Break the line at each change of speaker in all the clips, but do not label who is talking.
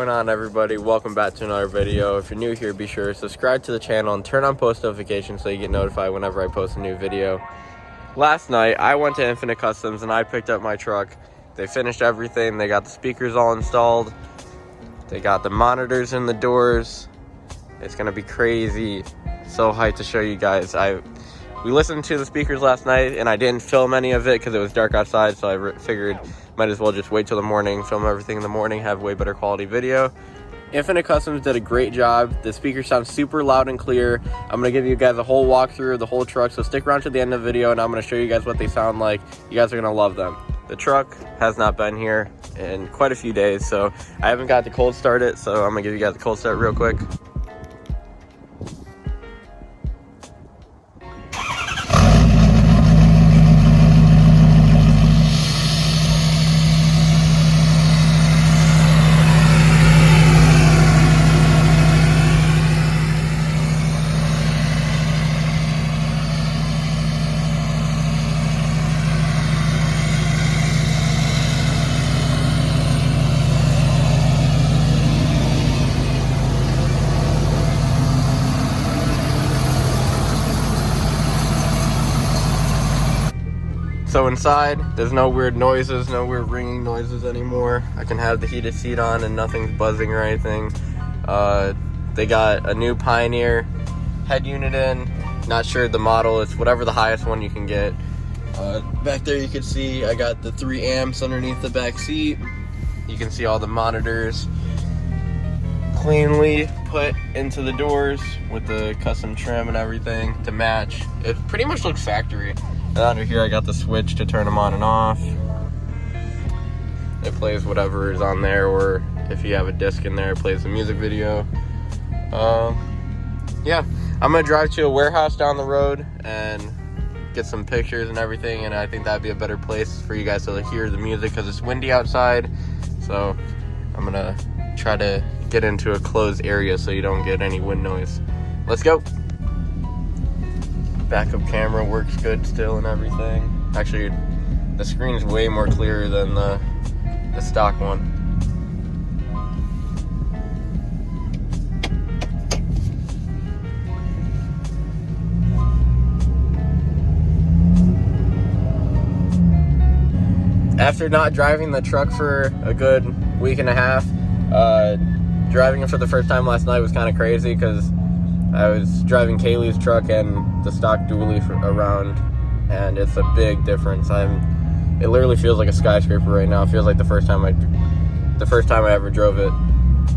going on, everybody? Welcome back to another video. If you're new here, be sure to subscribe to the channel and turn on post notifications so you get notified whenever I post a new video. Last night I went to Infinite Customs and I picked up my truck. They finished everything. They got the speakers all installed, they got the monitors in the doors. It's gonna be crazy. So hyped to show you guys. We listened to the speakers last night and I didn't film any of it because it was dark outside, so I figured might as well just wait till the morning, film everything in the morning, have way better quality video. Infinite Customs did a great job. The speakers sound super loud and clear. I'm gonna give you guys a whole walkthrough of the whole truck, so stick around to the end of the video and I'm gonna show you guys what they sound like. You guys are gonna love them. The truck has not been here in quite a few days, so I haven't got the cold start it, so I'm gonna give you guys the cold start real quick. So inside, there's no weird noises, no weird ringing noises anymore. I can have the heated seat on and nothing's buzzing or anything. They got a new Pioneer head unit in. Not sure the model, it's whatever the highest one you can get. Back there you can see I got the 3 amps underneath the back seat. You can see all the monitors cleanly put into the doors with the custom trim and everything to match. It pretty much looks factory. And under here I got the switch to turn them on and off. It plays whatever is on there, or if you have a disc in there, it plays the music video. Yeah, I'm gonna drive to a warehouse down the road and get some pictures and everything, and I think that'd be a better place for you guys to hear the music because it's windy outside. So I'm gonna try to get into a closed area so you don't get any wind noise. Let's go. Backup camera works good still and everything. Actually, the screen's way more clear than the stock one. After not driving the truck for a good week and a half, driving it for the first time last night was kind of crazy because I was driving Kaylee's truck and the stock dually around, and it's a big difference. It literally feels like a skyscraper right now. It feels like the first time I ever drove it.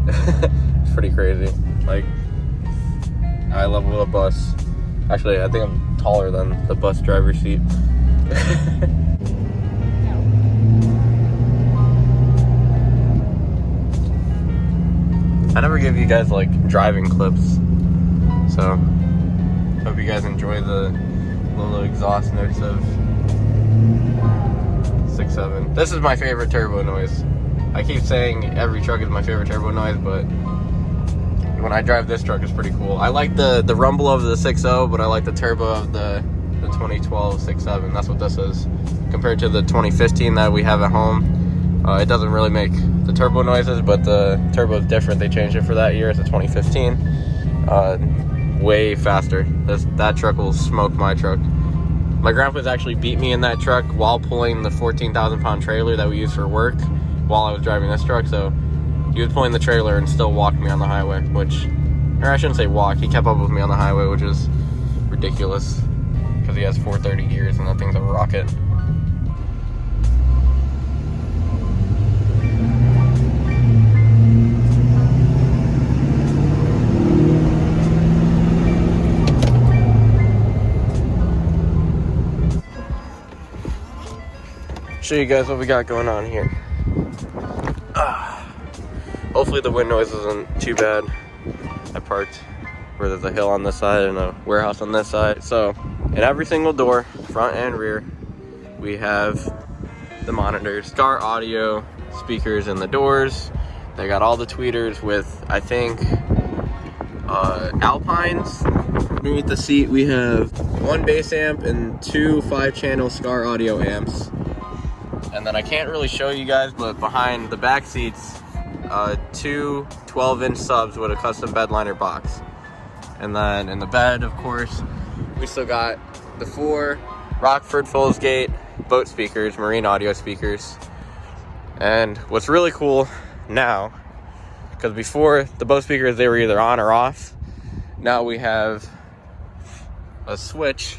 It's pretty crazy. Like, I level a bus. Actually, I think I'm taller than the bus driver's seat. I never give you guys like driving clips. So, hope you guys enjoy the little exhaust notes of 6.7. This is my favorite turbo noise. I keep saying every truck is my favorite turbo noise, but when I drive this truck, it's pretty cool. I like the rumble of the 6.0, but I like the turbo of the 2012 6.7. That's what this is. Compared to the 2015 that we have at home, it doesn't really make the turbo noises, but the turbo is different. They changed it for that year. It's a 2015. Way faster. That truck will smoke my truck. My grandpa's actually beat me in that truck while pulling the 14,000 pound trailer that we use for work while I was driving this truck. So he was pulling the trailer and still walked me on the highway, or I shouldn't say walk, he kept up with me on the highway, which is ridiculous because he has 430 gears and that thing's a rocket. Show you guys what we got going on here. Hopefully the wind noise isn't too bad. I parked where there's a hill on this side and a warehouse on this side. So in every single door, front and rear, we have the monitors, Star Audio speakers in the doors. They got all the tweeters with, I think, Alpines. Underneath the seat we have 1 bass amp and 2 5-channel Star Audio amps. And then I can't really show you guys, but behind the back seats two 12-inch subs with a custom bed liner box. And then in the bed, of course, we still got the 4 Rockford Foldsgate boat speakers, marine audio speakers. And what's really cool now, because before the boat speakers, they were either on or off. Now we have a switch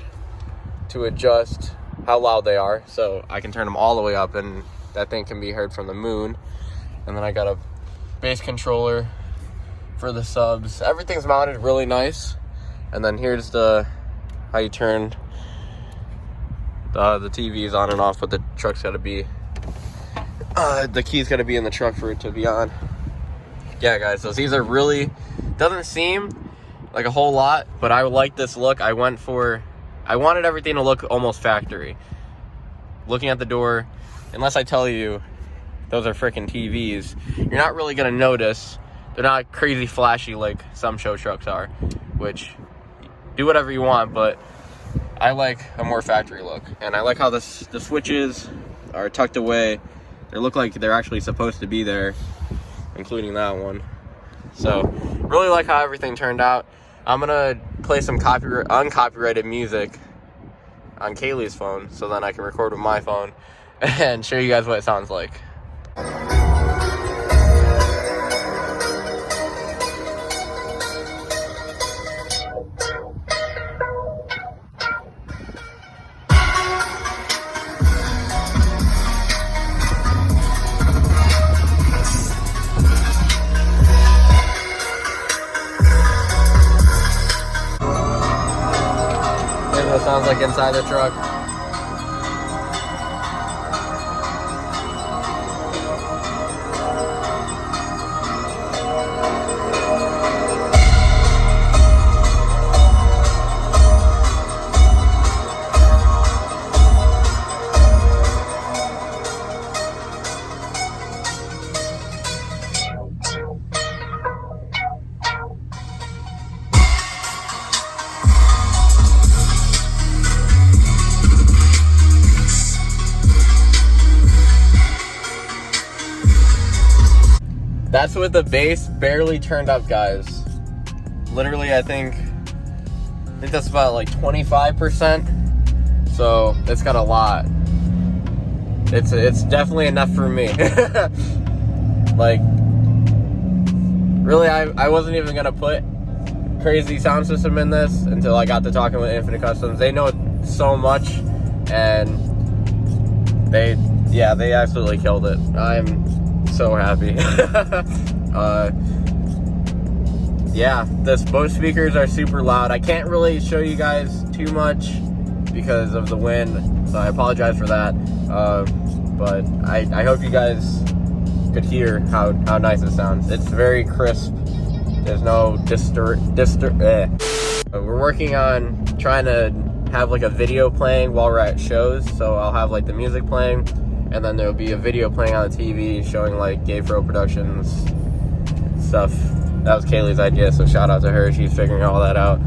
to adjust how loud they are, so I can turn them all the way up and that thing can be heard from the moon. And then I got a bass controller for the subs. Everything's mounted really nice. And then here's how you turn the TVs on and off, but the truck's got to be the key's got to be in the truck for it to be on. Yeah, guys, so these are really, doesn't seem like a whole lot, but I like this look. I wanted everything to look almost factory. Looking at the door, unless I tell you those are freaking TVs, you're not really gonna notice. They're not crazy flashy like some show trucks are, which, do whatever you want, but I like a more factory look. And I like how the switches are tucked away. They look like they're actually supposed to be there, including that one. So really like how everything turned out. I'm gonna play some uncopyrighted music on Kaylee's phone, so then I can record with my phone and show you guys what it sounds like. Here's what it sounds like inside the truck. That's with the bass barely turned up, guys. Literally, I think that's about like 25%. So it's got a lot. It's definitely enough for me. Like, really, I wasn't even gonna put crazy sound system in this until I got to talking with Infinite Customs. They know so much, and they absolutely killed it. I'm so happy. Yeah, the boat speakers are super loud. I can't really show you guys too much because of the wind, so I apologize for that. But I hope you guys could hear how nice it sounds. It's very crisp. There's no We're working on trying to have like a video playing while we're at shows, so I'll have like the music playing, and then there'll be a video playing on the TV showing like Gay Fro Productions stuff. That was Kaylee's idea, so shout out to her. She's figuring all that out.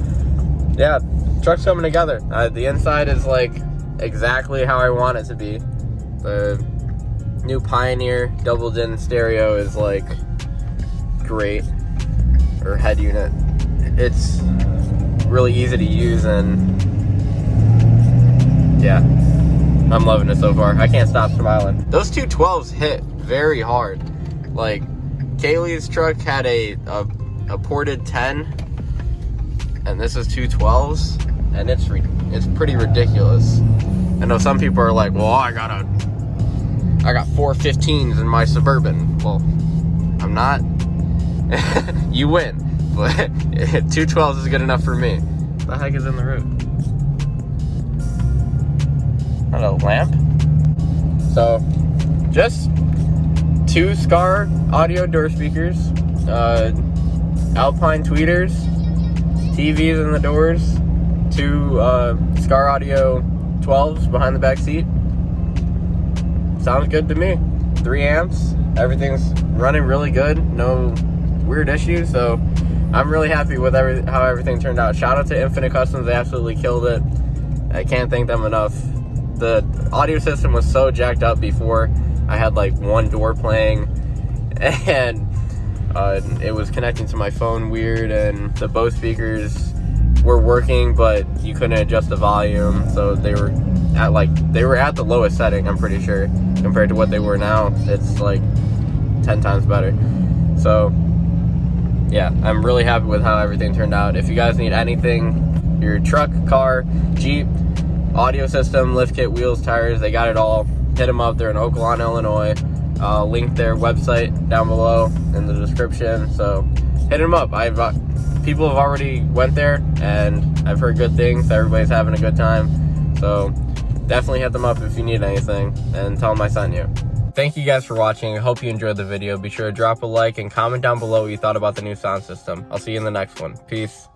Yeah, truck's coming together. The inside is like exactly how I want it to be. The new Pioneer double-din stereo is like great, or head unit. It's really easy to use, and yeah, I'm loving it so far. I can't stop smiling. Those two 12s hit very hard. Like, Kaylee's truck had a ported 10, and this is two 12s, and it's pretty ridiculous. I know some people are like, well, I got 4 15s in my Suburban. Well, I'm not. You win, but two 12s is good enough for me. What the heck is in the roof? Not a lamp? So, just 2 Scar audio door speakers, Alpine tweeters, TVs in the doors, 2 Scar audio 12s behind the back seat. Sounds good to me. 3 amps, everything's running really good, no weird issues, so I'm really happy with how everything turned out. Shout out to Infinite Customs, they absolutely killed it. I can't thank them enough. The audio system was so jacked up before. I had like one door playing and it was connecting to my phone weird, and the Bose speakers were working, but you couldn't adjust the volume, so they were at the lowest setting, I'm pretty sure, compared to what they were now. It's like 10 times better. So yeah, I'm really happy with how everything turned out. If you guys need anything, your truck, car, Jeep, audio system, lift kit, wheels, tires, they got it all. Hit them up. They're in Oak Lawn, Illinois. I'll link their website down below in the description, so hit them up. People have already went there, and I've heard good things. Everybody's having a good time, so definitely hit them up if you need anything, and tell them I sent you. Thank you guys for watching. I hope you enjoyed the video. Be sure to drop a like and comment down below what you thought about the new sound system. I'll see you in the next one. Peace.